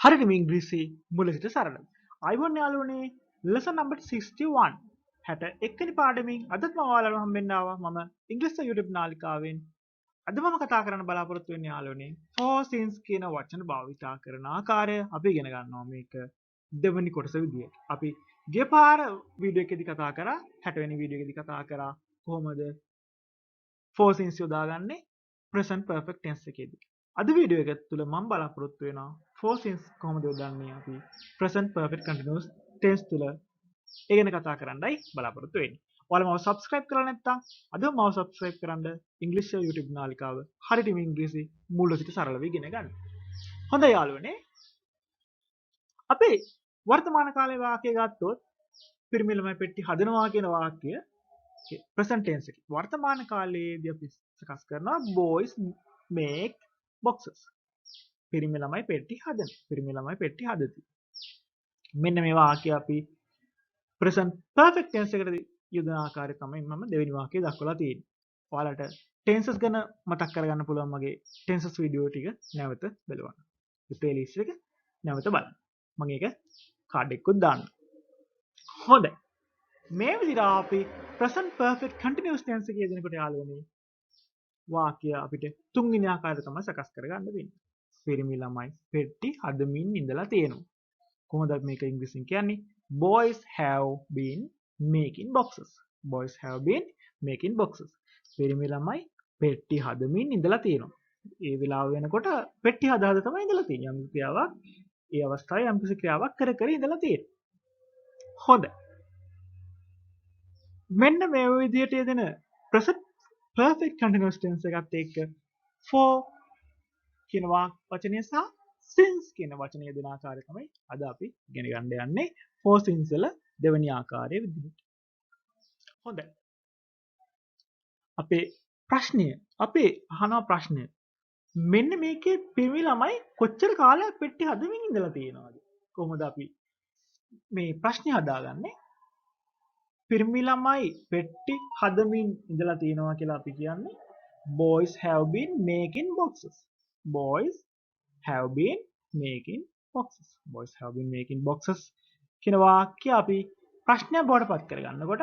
හරියටම ඉංග්‍රීසි මුල සිට සරලව. අයිබෝන් යාළුවනේ lesson number 61. 61 වෙනි පාඩමින් අදත් මම ඔයාලට හම්බෙන්න ආවා මම ඉංග්‍රීසි YouTube නාලිකාවෙන්. අද මම කතා කරන්න බලාපොරොත්තු වෙන්නේ යාළුවනේ for since කියන වචන භාවිතා කරන ආකාරය අපි ඉගෙන ගන්නවා මේක දෙවෙනි කොටස විදියට. අපි ගිය පාර වීඩියෝ එකේදී කතා කරා 60 වෙනි වීඩියෝ එකේදී කතා කරා කොහොමද for since යොදාගන්නේ present perfect tense එකේදී. අද වීඩියෝ එක තුළ මම බලාපොරොත්තු වෙනවා for since කොහොමද යොදන්නේ අපි present perfect continuous tense තුළ ඒ ගැන කතා කරන්නයි බලාපොරොත්තු වෙන්නේ. ඔයාලා මම subscribe කරලා නැත්නම් අදම මම subscribe කරන්න ඉංග්‍රීසි YouTube නාලිකාව හරියටම ඉංග්‍රීසි මුල සිට සරලව ඉගෙන ගන්න. හොඳයි යාළුවනේ. අපි වර්තමාන කාලේ වාක්‍ය ගත්තොත් පිරිමි ළමයි පෙට්ටි හදනවා කියන වාක්‍ය present tense එකේ වර්තමාන කාලයේදී අපි සකස් කරනවා boys make boxes. පිරිමි ළමයි පෙට්ටි හදන. පිරිමි ළමයි පෙට්ටි හදති. මෙන්න මේ වාක්‍ය අපි present perfect tense එකට යොදන ආකාරය තමයි මම දෙවෙනි වාක්‍යයේ දක්වලා තියෙන්නේ. ඔයාලට tenses ගැන මතක් කරගන්න පුළුවන් මගේ tenses වීඩියෝ ටික නැවත බලන්න. මේ playlist එක නැවත බලන්න. මම ඒක කාඩ් එකකුත් දාන්න. හොඳයි. මේ විදිහට අපි present perfect continuous tense එකේ යෙදෙනකොට යාළුවනේ වාක්‍ය අපිට තුන්වෙනි ආකාරයට තමයි සකස් කරගන්න වෙන්නේ. පිරිමි ළමයි පෙට්ටි හදමින් ඉඳලා තියෙනවා. කොහොමද මේක ඉංග්‍රීසියෙන් කියන්නේ? Boys have been making boxes. Boys have been making boxes. පිරිමි ළමයි පෙට්ටි හදමින් ඉඳලා තියෙනවා. ඒ වෙලාව වෙනකොට පෙට්ටි හදා තමයි ඉඳලා තියෙන්නේ. යම් ක්‍රියාවක් ඒ අවස්ථාවේ යම් කිසි ක්‍රියාවක් කර කර ඉඳලා තියෙනවා. හොඳයි. මෙන්න මේ විදිහට යෙදෙන present perfect continuous tense එකත් එක්ක for කියන වචනය සහ since කියන වචනය යෙදෙන ආකාරය තමයි අද අපි ඉගෙන ගන්න යන්නේ for since වල දෙවෙනි ආකාරයේ විදිහට. හොඳයි. අපේ ප්‍රශ්නය අපි අහනවා ප්‍රශ්නය. මෙන්න මේකේ පිරිමි ළමයි කොච්චර කාලයක් පෙට්ටි හදමින් ඉඳලා තියෙනවද? කොහොමද අපි මේ ප්‍රශ්නේ හදාගන්නේ? පිරිමි ළමයි පෙට්ටි හදමින් ඉඳලා තියෙනවා කියලා අපි කියන්නේ boys have been making boxes. Boys have been making boxes. Boys have been making boxes කියන වාක්‍ය අපි ප්‍රශ්නයක් බවට පත් කරගන්නකොට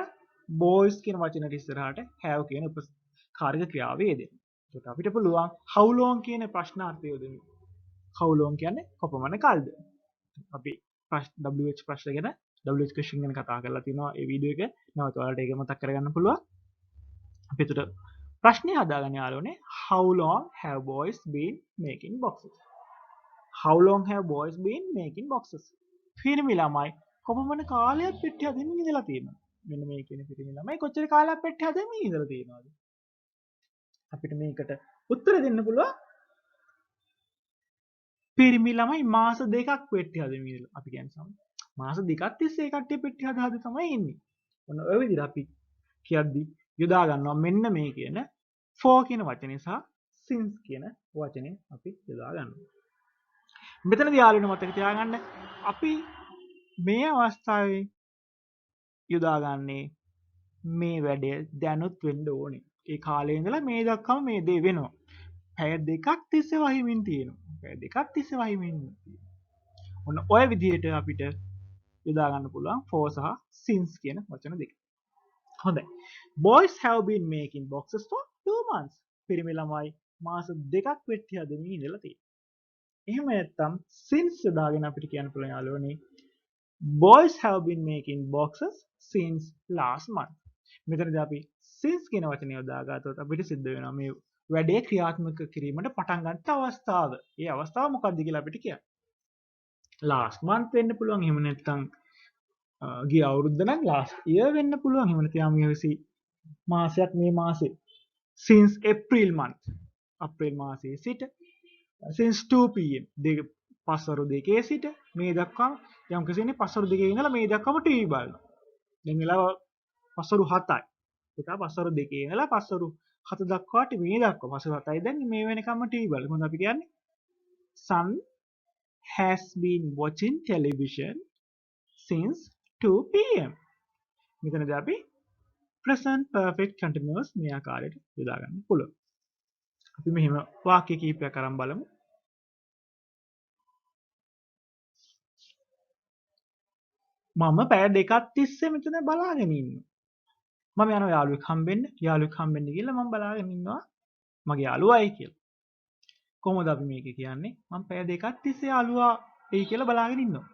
boys කියන වචනයට ඉස්සරහට have කියන උපකාරක ක්‍රියාව යෙදෙනවා. ඒකට අපිට පුළුවන් how long කියන ප්‍රශ්නාර්ථය යොදමින්. how long කියන්නේ කොපමණ කාලද? අපි WH ප්‍රශ්න ගැන WH question ගැන කතා කරලා තිනවා ඒ වීඩියෝ එක. නැවත ඔයාලට ඒක මතක් කරගන්න පුළුවන්. අපි එතකොට ප්‍රශ්නේ හදාගන්න යාළුවනේ how long have boys been making boxes? How long have boys been making boxes? පිරිමි ළමයි කොපමණ කාලයක් පෙට්ටි හදමින් ඉඳලා තියෙනවද? මෙන්න මේ කියන පිරිමි ළමයි කොච්චර කාලයක් පෙට්ටි හදමින් ඉඳලා තියෙනවද? අපිට මේකට උත්තර දෙන්න පුළුවන් පිරිමි ළමයි මාස දෙකක් පෙට්ටි හදමින් ඉඳලා. අපි කියන්නේ මාස දෙකක් තිස්සේ කට්ටිය පෙට්ටි හදා තමයි ඉන්නේ. ඔන්න ඔය විදිහට අපි කියද්දි යොදා ගන්නවා මෙන්න මේ කියන for කියන වචනේ සහ since කියන වචනේ අපි යොදා ගන්නවා. මෙතනදී යාළුවනේ මතක තියාගන්න අපි මේ අවස්ථාවේ යොදාගන්නේ මේ වැඩේ දැනුත් වෙන්න ඕනේ. ඒ කාලේ ඉඳලා මේ දක්වාම මේ දේ වෙනවා. පැය දෙකක් තිස්සේ වහිමින් තියෙනවා. පැය දෙකක් තිස්සේ වහිමින් තියෙනවා. ඔන්න ඔය විදිහට අපිට යොදා ගන්න පුළුවන් for සහ since කියන වචන දෙක. හොඳයි. Boys have been making boxes for 2 months. පිරිමි ළමයි මාස දෙකක් පෙට්ටි හදමින් ඉඳලා තියෙනවා. එහෙම නැත්නම් since යොදාගෙන අපිට කියන්න පුළුවන් යාළුවනේ boys have been making boxes since last month. මෙතනදී අපි since කියන වචනය යොදාගත්තොත් අපිට සිද්ධ වෙනවා මේ වැඩේ ක්‍රියාත්මක කිරීමට පටන් ගන්න අවස්ථාව. ඒ අවස්ථාව මොකක්ද කියලා අපිට කියන්න. last month වෙන්න පුළුවන්. එහෙම නැත්නම් ගිය අවුරුද්ද නම් last year වෙන්න පුළුවන්. එහෙම නැත්නම් මේ මාසයක් මේ මාසේ since April month. අප්‍රේල් මාසයේ සිට since 2 pm පස්වරු දෙකේ සිට මේ දක්වාම යම් කෙනෙක් පස්වරු දෙකේ ඉඳලා මේ දක්වාම ටීවී බලනවා. දැන් වෙලාව පස්වරු 7යි. ඒක පස්වරු දෙකේ ඉඳලා පස්වරු 7 දක්වා මේ දක්වා පස්වරු 7යි දැන් මේ වෙනකම්ම ටීවී බලනවා. මොකද අපි කියන්නේ son has been watching television since 2 pm. මෙතනදී අපි present perfect continuous මේ ආකාරයට යොදා ගන්න පුළුවන්. අපි මෙහෙම වාක්‍ය කීපයක් අරන් බලමු. මම පැය දෙකක් තිස්සේ මෙතන බලාගෙන ඉන්නවා. මම යනවා යාළුවෙක් හම්බෙන්න ගිහලා මම බලාගෙන ඉන්නවා මගේ යාළුවයි කියලා. කොහොමද අපි මේක කියන්නේ? මම පැය දෙකක් තිස්සේ යාළුවා එයි කියලා බලාගෙන ඉන්නවා.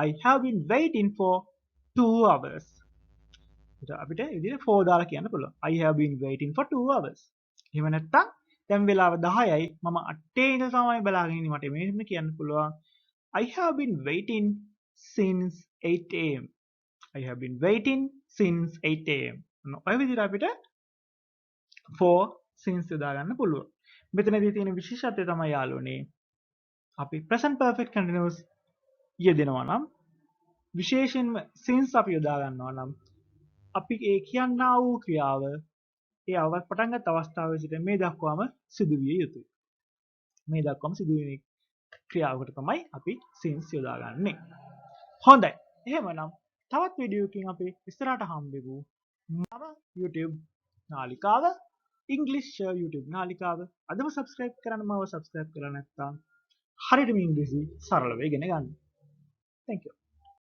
I have been waiting for 2 hours. අපිට විදිහට for දාලා කියන්න පුළුවන්. I have been waiting for 2 hours. එහෙම නැත්නම් දැන් වෙලාව 10යි මම 8 ඉඳලා තමයි බලාගෙන ඉන්නේ මට මෙහෙම කියන්න පුළුවන්. I have been waiting since 8 am. I have been waiting since 8 am. ඔය විදිහට අපිට for since යොදා ගන්න පුළුවන්. මෙතනදී තියෙන විශේෂත්වය තමයි යාළුවනේ අපි present perfect continuous යෙදෙනවා නම් විශේෂයෙන්ම since අපි යොදා ගන්නවා නම් අපි ඒ කියන්නා වූ ක්‍රියාව ඒ පටන් ගත් අවස්ථාවේ සිට මේ දක්වාම සිදු විය යුතුයි. මේ දක්වාම සිදු වෙන ක්‍රියාවකට තමයි අපි since යොදාගන්නේ. හොඳයි. එහෙමනම් තවත් වීඩියෝකින් අපි ඉස්සරහට හම්බෙමු. මම YouTube නාලිකාව English YouTube නාලිකාව අදම subscribe කරන්න මව subscribe කරලා නැත්නම් හරියටම ඉංග්‍රීසි සරලව ඉගෙන ගන්න. Thank you.